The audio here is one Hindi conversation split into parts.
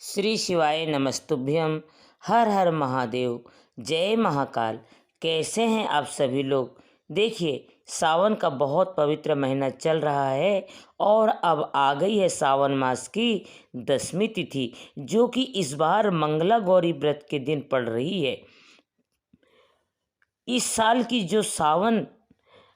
श्री शिवाय नमस्तुभ्यम। हर हर महादेव। जय महाकाल। कैसे हैं आप सभी लोग। देखिए, सावन का बहुत पवित्र महीना चल रहा है और अब आ गई है सावन मास की 10वीं तिथि, जो कि इस बार मंगला गौरी व्रत के दिन पड़ रही है। इस साल की जो सावन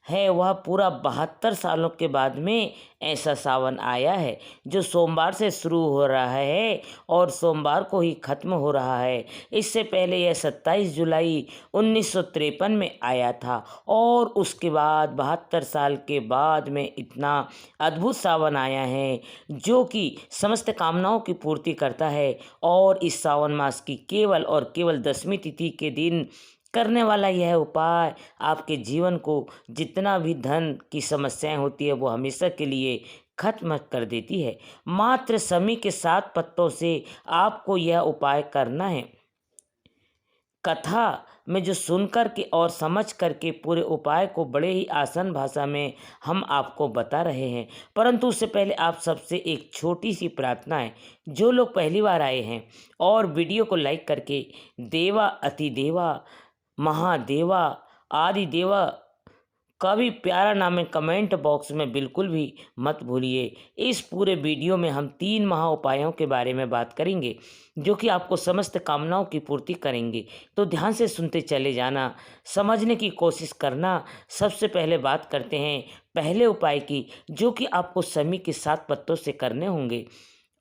है वह पूरा 72 सालों के बाद में ऐसा सावन आया है, जो सोमवार से शुरू हो रहा है और सोमवार को ही ख़त्म हो रहा है। इससे पहले यह 27 जुलाई 1953 में आया था और उसके बाद 72 साल के बाद में इतना अद्भुत सावन आया है, जो कि समस्त कामनाओं की पूर्ति करता है। और इस सावन मास की केवल और केवल 10वीं तिथि के दिन करने वाला यह उपाय आपके जीवन को जितना भी धन की समस्याएं होती है वो हमेशा के लिए खत्म कर देती है। मात्र समी के 7 पत्तों से आपको यह उपाय करना है। कथा में जो सुनकर के और समझ करके पूरे उपाय को बड़े ही आसान भाषा में हम आपको बता रहे हैं, परंतु उससे पहले आप सबसे एक छोटी सी प्रार्थना है। जो लोग पहली बार आए हैं और वीडियो को लाइक करके देवा अतिदेवा महादेवा आदि देवा का भी प्यारा नाम है कमेंट बॉक्स में बिल्कुल भी मत भूलिए। इस पूरे वीडियो में हम 3 महा उपायों के बारे में बात करेंगे, जो कि आपको समस्त कामनाओं की पूर्ति करेंगे। तो ध्यान से सुनते चले जाना, समझने की कोशिश करना। सबसे पहले बात करते हैं पहले उपाय की, जो कि आपको समी के 7 पत्तों से करने होंगे।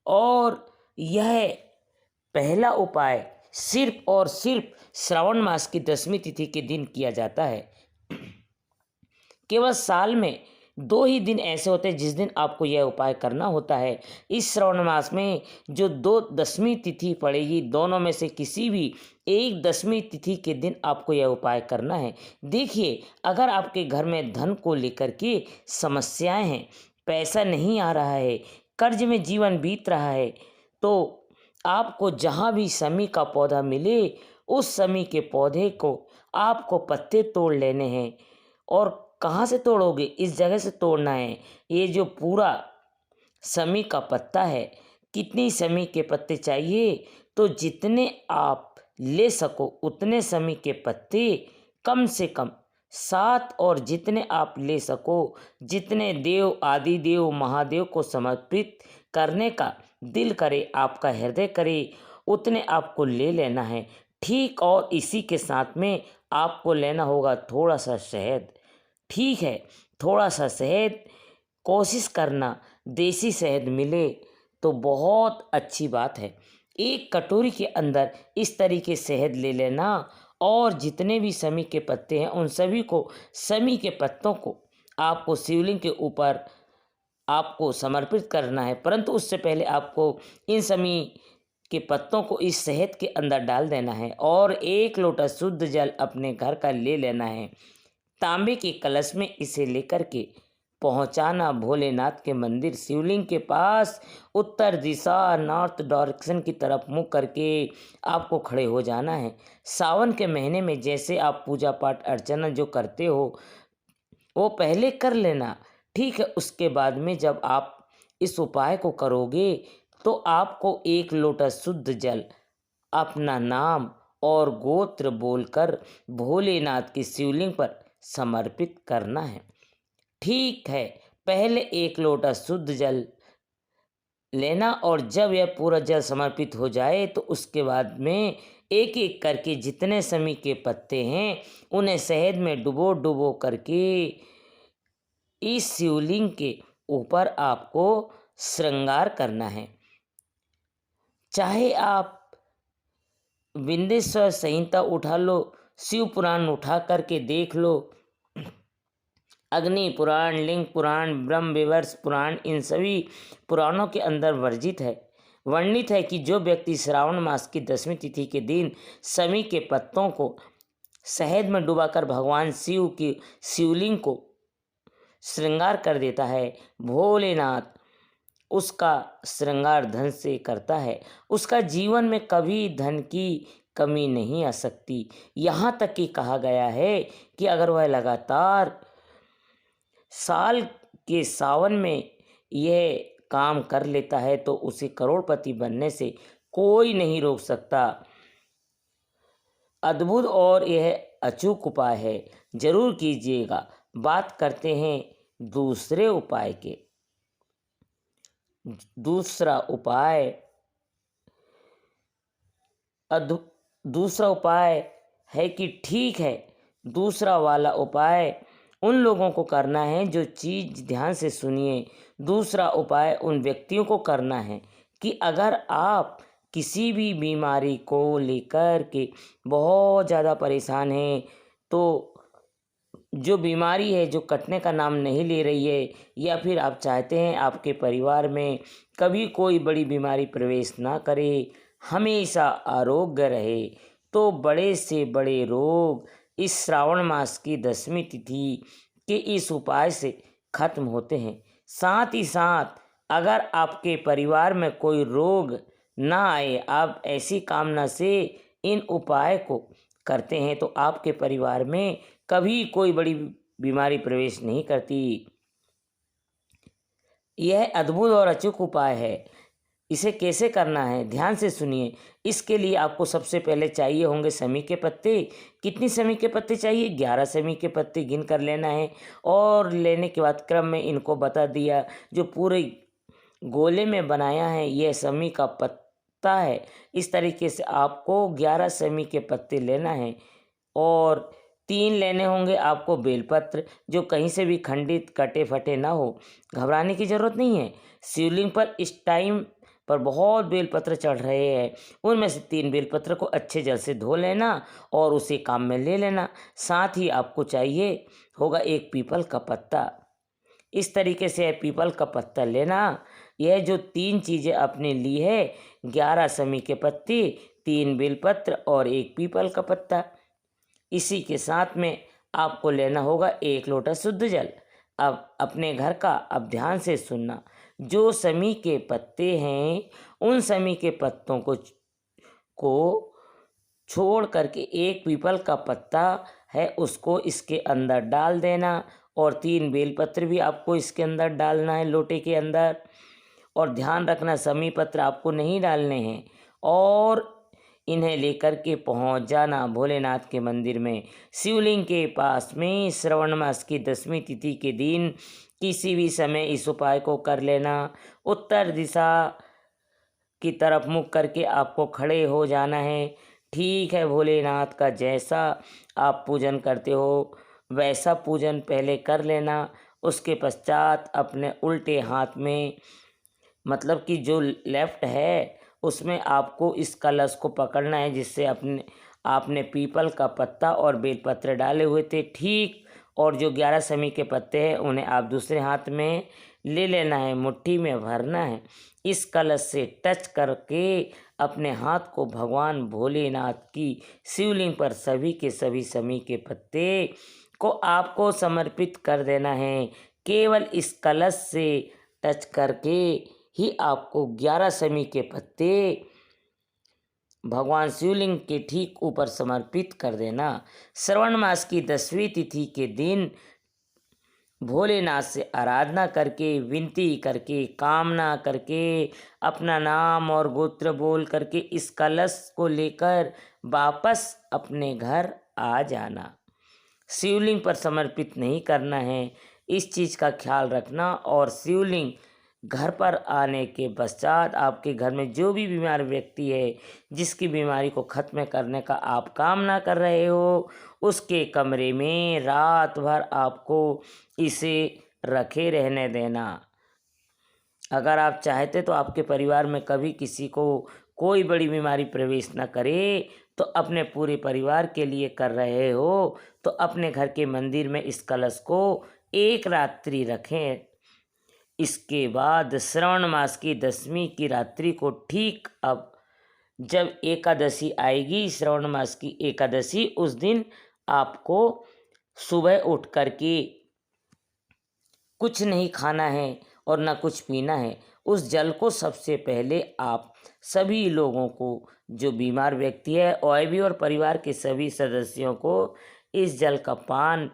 और यह पहला उपाय सिर्फ और सिर्फ श्रावण मास की 10वीं तिथि के दिन किया जाता है। केवल साल में 2 ही दिन ऐसे होते हैं जिस दिन आपको यह उपाय करना होता है। इस श्रावण मास में जो 10वीं तिथि पड़ेगी, दोनों में से किसी भी एक 10वीं तिथि के दिन आपको यह उपाय करना है। देखिए, अगर आपके घर में धन को लेकर के समस्याएं हैं, पैसा नहीं आ रहा है, कर्ज में जीवन बीत रहा है, तो आपको जहाँ भी समी का पौधा मिले उस समी के पौधे को आपको पत्ते तोड़ लेने हैं। और कहाँ से तोड़ोगे, इस जगह से तोड़ना है। ये जो पूरा समी का पत्ता है, कितनी समी के पत्ते चाहिए, तो जितने आप ले सको उतने समी के पत्ते, कम से कम 7, और जितने आप ले सको, जितने देव आदि देव महादेव को समर्पित करने का दिल करे, आपका हृदय करे, उतने आपको ले लेना है। ठीक, और इसी के साथ में आपको लेना होगा थोड़ा सा शहद। ठीक है, थोड़ा सा शहद, कोशिश करना देसी शहद मिले तो बहुत अच्छी बात है। एक कटोरी के अंदर इस तरीके शहद ले लेना और जितने भी समी के पत्ते हैं उन सभी को, समी के पत्तों को आपको शिवलिंग के ऊपर आपको समर्पित करना है। परंतु उससे पहले आपको इन समी के पत्तों को इस शहद के अंदर डाल देना है और 1 लोटा शुद्ध जल अपने घर का ले लेना है। तांबे के कलश में इसे लेकर के पहुंचाना भोलेनाथ के मंदिर शिवलिंग के पास, उत्तर दिशा नॉर्थ डायरेक्शन की तरफ मुँह करके आपको खड़े हो जाना है। सावन के महीने में जैसे आप पूजा पाठ अर्चना जो करते हो वो पहले कर लेना। ठीक है, उसके बाद में जब आप इस उपाय को करोगे तो आपको 1 लोटा शुद्ध जल अपना नाम और गोत्र बोलकर भोलेनाथ की शिवलिंग पर समर्पित करना है। ठीक है, पहले 1 लोटा शुद्ध जल लेना और जब यह पूरा जल समर्पित हो जाए तो उसके बाद में एक एक करके जितने समी के पत्ते हैं उन्हें शहद में डुबो डुबो करके इस शिवलिंग के ऊपर आपको श्रृंगार करना है। चाहे आप विंध्येश्वर संहिता उठा लो, शिव पुराण उठा करके देख लो, अग्नि पुराण, लिंग पुराण, ब्रह्म विवर्ष पुराण, इन सभी पुराणों के अंदर वर्णित है कि जो व्यक्ति श्रावण मास की 10वीं तिथि के दिन समी के पत्तों को शहद में डुबाकर भगवान शिव की शिवलिंग को श्रृंगार कर देता है, भोलेनाथ उसका श्रृंगार धन से करता है। उसका जीवन में कभी धन की कमी नहीं आ सकती। यहाँ तक कि कहा गया है कि अगर वह लगातार साल के सावन में यह काम कर लेता है तो उसे करोड़पति बनने से कोई नहीं रोक सकता। अद्भुत और यह अचूक उपाय है, जरूर कीजिएगा। बात करते हैं दूसरे उपाय के। दूसरा उपाय अद्भु दूसरा उपाय है कि ठीक है, दूसरा वाला उपाय उन लोगों को करना है जो चीज़ ध्यान से सुनिए। दूसरा उपाय उन व्यक्तियों को करना है कि अगर आप किसी भी बीमारी को लेकर के बहुत ज़्यादा परेशान हैं, तो जो बीमारी है जो कटने का नाम नहीं ले रही है, या फिर आप चाहते हैं आपके परिवार में कभी कोई बड़ी बीमारी प्रवेश ना करे, हमेशा आरोग्य रहे, तो बड़े से बड़े रोग इस श्रावण मास की 10वीं तिथि के इस उपाय से खत्म होते हैं। साथ ही साथ अगर आपके परिवार में कोई रोग ना आए, आप ऐसी कामना से इन उपाय को करते हैं, तो आपके परिवार में कभी कोई बड़ी बीमारी प्रवेश नहीं करती। यह अद्भुत और अचूक उपाय है। इसे कैसे करना है, ध्यान से सुनिए। इसके लिए आपको सबसे पहले चाहिए होंगे समी के पत्ते। कितनी समी के पत्ते चाहिए? 11 समी के पत्ते गिन कर लेना है। और लेने के बाद क्रम में इनको बता दिया। जो पूरे गोले में बनाया है यह समी का पत्ता है। इस तरीके से आपको 11 समी के पत्ते लेना है। और 3 लेने होंगे आपको बेलपत्र, जो कहीं से भी खंडित कटे फटे ना हो। घबराने की ज़रूरत नहीं है। शिवलिंग पर इस टाइम पर बहुत बेलपत्र चढ़ रहे हैं, उनमें से 3 बेलपत्र को अच्छे जल से धो लेना और उसे काम में ले लेना। साथ ही आपको चाहिए होगा एक पीपल का पत्ता। इस तरीके से पीपल का पत्ता लेना। यह जो 3 चीज़ें आपने ली है, 11 समी के पत्ते, 3 बेलपत्र और एक पीपल का पत्ता, इसी के साथ में आपको लेना होगा 1 लोटा शुद्ध जल। अब अपने घर का, अब ध्यान से सुनना, जो समी के पत्ते हैं उन समी के पत्तों को छोड़ करके एक पीपल का पत्ता है उसको इसके अंदर डाल देना। और 3 बेलपत्र भी आपको इसके अंदर डालना है लोटे के अंदर। और ध्यान रखना समी पत्र आपको नहीं डालने हैं। और इन्हें लेकर के पहुंच जाना भोलेनाथ के मंदिर में, शिवलिंग के पास में। श्रवण मास की 10वीं तिथि के दिन किसी भी समय इस उपाय को कर लेना। उत्तर दिशा की तरफ मुख करके आपको खड़े हो जाना है। ठीक है, भोलेनाथ का जैसा आप पूजन करते हो वैसा पूजन पहले कर लेना। उसके पश्चात अपने उल्टे हाथ में, मतलब कि जो लेफ्ट है उसमें आपको इस कलश को पकड़ना है जिससे आपने पीपल का पत्ता और बेलपत्र डाले हुए थे, ठीक। और जो 11 समी के पत्ते हैं उन्हें आप दूसरे हाथ में ले लेना है, मुट्ठी में भरना है। इस कलश से टच करके अपने हाथ को भगवान भोलेनाथ की शिवलिंग पर सभी के सभी समी के पत्ते को आपको समर्पित कर देना है। केवल इस कलश से टच करके ही आपको 11 समी के पत्ते भगवान शिवलिंग के ठीक ऊपर समर्पित कर देना। श्रवण मास की 10वीं तिथि के दिन भोलेनाथ से आराधना करके, विनती करके, कामना करके, अपना नाम और गोत्र बोल करके इस कलश को लेकर वापस अपने घर आ जाना। शिवलिंग पर समर्पित नहीं करना है, इस चीज़ का ख्याल रखना। और शिवलिंग घर पर आने के पश्चात आपके घर में जो भी बीमार व्यक्ति है, जिसकी बीमारी को खत्म करने का आप कामना कर रहे हो, उसके कमरे में रात भर आपको इसे रखे रहने देना। अगर आप चाहते तो आपके परिवार में कभी किसी को कोई बड़ी बीमारी प्रवेश न करे, तो अपने पूरे परिवार के लिए कर रहे हो तो अपने घर के मंदिर में इस कलश को 1 रात्रि रखें। इसके बाद श्रावण मास की 10वीं की रात्रि को, ठीक अब जब एकादशी आएगी, श्रावण मास की एकादशी, उस दिन आपको सुबह उठ करके कुछ नहीं खाना है और ना कुछ पीना है। उस जल को सबसे पहले आप सभी लोगों को, जो बीमार व्यक्ति है और भी, और परिवार के सभी सदस्यों को इस जल का पान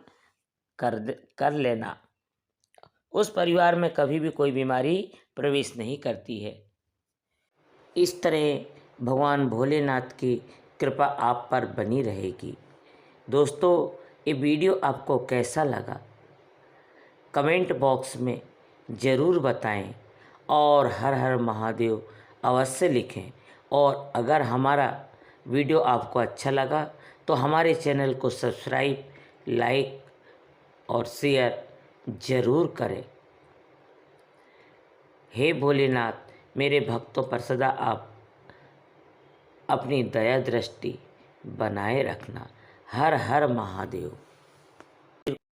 कर लेना। उस परिवार में कभी भी कोई बीमारी प्रवेश नहीं करती है। इस तरह भगवान भोलेनाथ की कृपा आप पर बनी रहेगी। दोस्तों, ये वीडियो आपको कैसा लगा कमेंट बॉक्स में ज़रूर बताएं और हर हर महादेव अवश्य लिखें। और अगर हमारा वीडियो आपको अच्छा लगा तो हमारे चैनल को सब्सक्राइब, लाइक और शेयर ज़रूर करें। हे भोलेनाथ, मेरे भक्तों पर सदा आप अपनी दया दृष्टि बनाए रखना। हर हर महादेव।